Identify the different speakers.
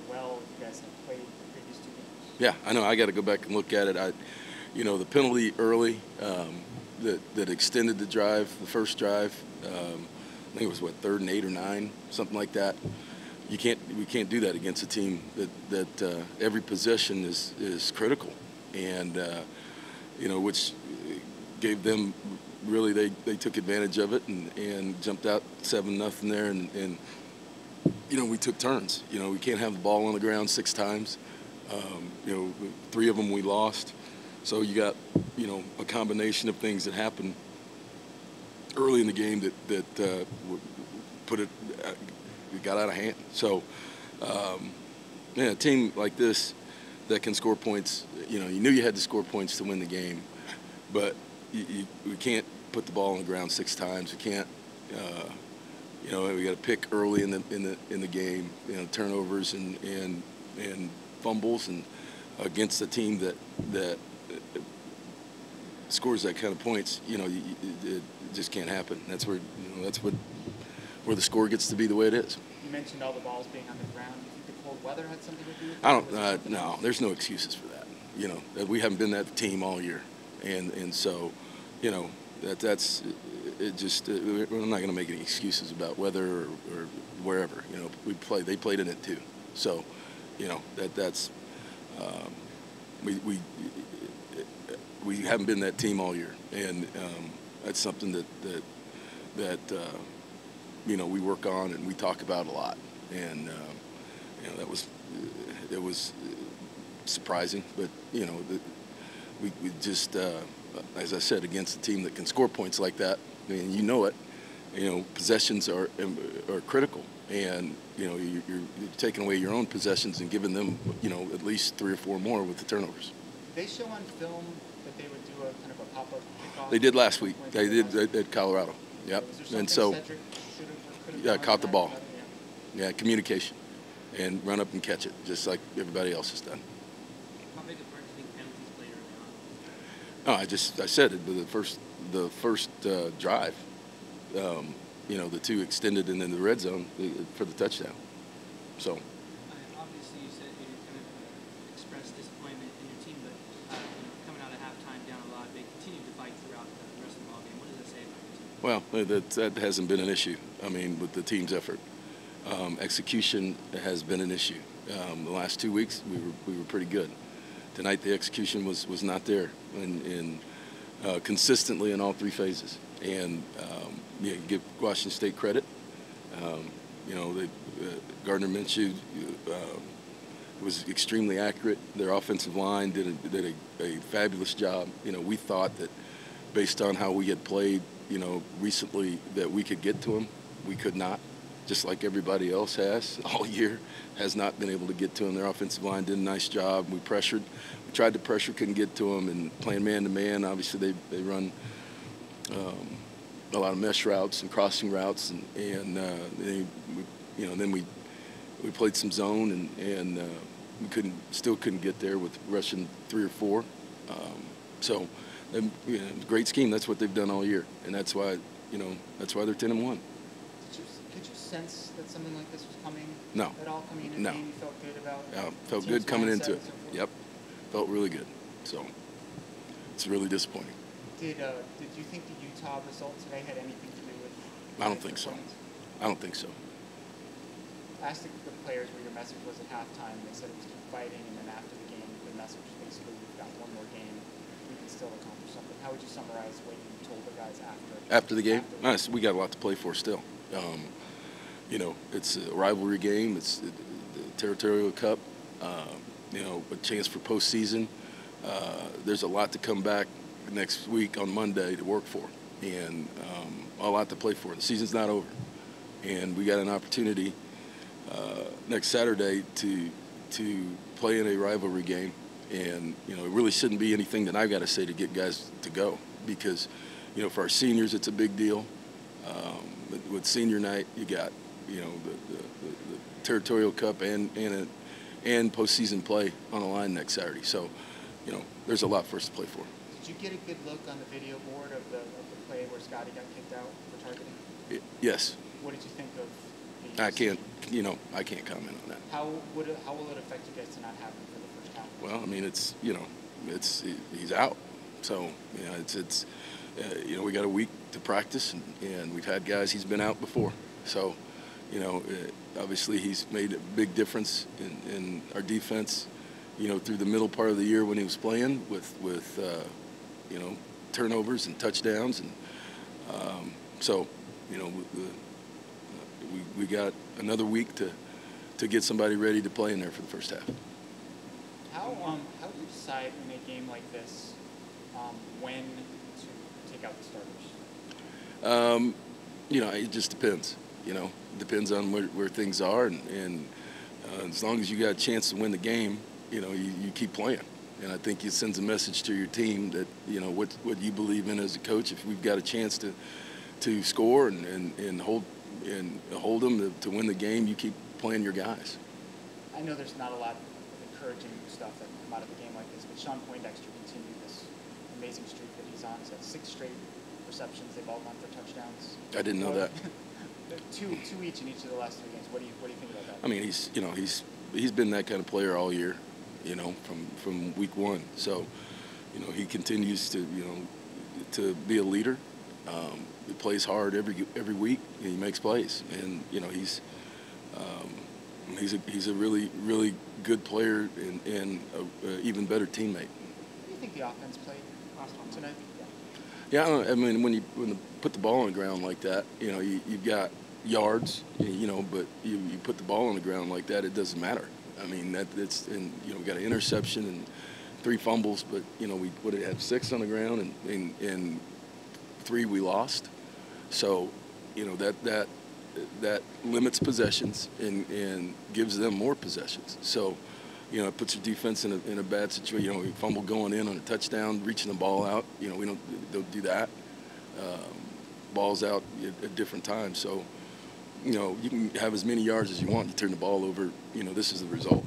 Speaker 1: well you guys have played the previous 2 games.
Speaker 2: Yeah, I know. I got to go back and look at it. The penalty early that extended the drive, the first drive. I think it was 3rd and 8 or 9, something like that. We can't do that against a team that every possession is critical, and which gave them really they took advantage of it and jumped out 7-0 there, and we took turns. We can't have the ball on the ground 6 times. 3 of them we lost. So you got, a combination of things that happened early in the game that put it, got out of hand. So, a team like this that can score points, you knew you had to score points to win the game, but we can't put the ball on the ground 6 times. We can't, we got to pick early in the game, turnovers and fumbles, and against a team that scores that kind of points, it just can't happen. That's where where the score gets to be the way it is.
Speaker 1: You mentioned all the balls being on the ground. Do you think the cold weather had something to do with it?
Speaker 2: I don't. No, there's no excuses for that. We haven't been that team all year, and so, that's it. Just we're not going to make any excuses about weather or wherever. They played in it too. So, that's we haven't been that team all year, and that's something that we work on and we talk about a lot, and it was surprising, but we just as I said, against a team that can score points like that, it, possessions are critical, and you're taking away your own possessions and giving them at least 3 or 4 more with the turnovers.
Speaker 1: Did they show on film that they would do a kind of a pop-up kickoff?
Speaker 2: They did last week. They did at Colorado. Yep. And so, caught the ball. Yeah, communication, and run up and catch it, just like everybody else has done.
Speaker 3: How big a part do you think penalties played early on?
Speaker 2: I said it. The first drive, the 2 extended and then the red zone for the touchdown. So.
Speaker 3: Obviously, you said you kind of expressed disappointment in your team, but coming out of halftime down a lot, they continued to fight throughout the rest of the ballgame. What does that say about your team?
Speaker 2: Well, that hasn't been an issue. With the team's effort, execution has been an issue. The last 2 weeks, we were pretty good. Tonight, the execution was not there, and consistently in all 3 phases. And give Washington State credit. Gardner Minshew was extremely accurate. Their offensive line did a fabulous job. We thought that based on how we had played, recently, that we could get to them. We could not, just like everybody else has all year, has not been able to get to them. Their offensive line did a nice job. We pressured. We tried to pressure, couldn't get to them, and playing man-to-man, obviously they run a lot of mesh routes and crossing routes, and then we played some zone, and we still couldn't get there with rushing 3 or 4. So, great scheme. That's what they've done all year, and that's why they're 10-1.
Speaker 1: Did you sense that something like this was coming?
Speaker 2: No.
Speaker 1: At all coming into the game, you felt good about?
Speaker 2: Yeah, felt good coming into it. Yep, felt really good. So, it's really disappointing.
Speaker 1: Did you think the Utah result today had anything to do with?
Speaker 2: I don't think so. I don't think so.
Speaker 1: I asked the players what your message was at halftime. They said it was keep fighting, and then after the game, the message was basically, we've got 1 more game. We can still accomplish something. How would you summarize what you told the guys after?
Speaker 2: After the game? Nice. We got a lot to play for still. It's a rivalry game. It's the Territorial Cup. A chance for postseason. There's a lot to come back next week on Monday to work for, and a lot to play for. The season's not over, and we got an opportunity next Saturday to play in a rivalry game, and it really shouldn't be anything that I've got to say to get guys to go, because for our seniors it's a big deal. With senior night, you got the Territorial Cup and postseason play on the line next Saturday. So there's a lot for us to play for.
Speaker 1: Did you get a good look on the video board of the play where Scotty got kicked out for targeting?
Speaker 2: Yes.
Speaker 1: What did you think of
Speaker 2: I can't, I can't comment on that.
Speaker 1: How will it affect you guys to not have him for the first half?
Speaker 2: Well, I mean, he's out, so we got a week to practice, and we've had guys he's been out before, so obviously he's made a big difference in our defense, through the middle part of the year when he was playing with turnovers and touchdowns, and so we got another week to get somebody ready to play in there for the first half.
Speaker 1: How do you decide in a game like this when to take out the starters?
Speaker 2: It just depends. Depends on where things are, and as long as you got a chance to win the game, you keep playing. And I think it sends a message to your team that what you believe in as a coach. If we've got a chance to score and hold them to win the game, you keep playing your guys.
Speaker 1: I know there's not a lot of encouraging stuff that come out of a game like this, but Sean Poindexter continued this amazing streak that he's on. He's had 6 straight receptions. They've all gone for touchdowns.
Speaker 2: I didn't know that.
Speaker 1: two each in each of the last 3 games. What do you think about that?
Speaker 2: I mean, he's been that kind of player all year, from week 1. So, he continues to be a leader. He plays hard every week, and he makes plays. And he's a really, really good player and an even better teammate.
Speaker 1: What do you think the offense played tonight?
Speaker 2: Yeah, I mean, when you put the ball on the ground like that, you've got yards, but you put the ball on the ground like that, it doesn't matter. I mean, we got an interception and 3 fumbles, but we would have had 6 on the ground and 3 we lost. So, that limits possessions and gives them more possessions. So, it puts your defense in a bad situation. We fumble going in on a touchdown, reaching the ball out. We don't do that. Ball's out at different times. So, you can have as many yards as you want. You turn the ball over. This is the result.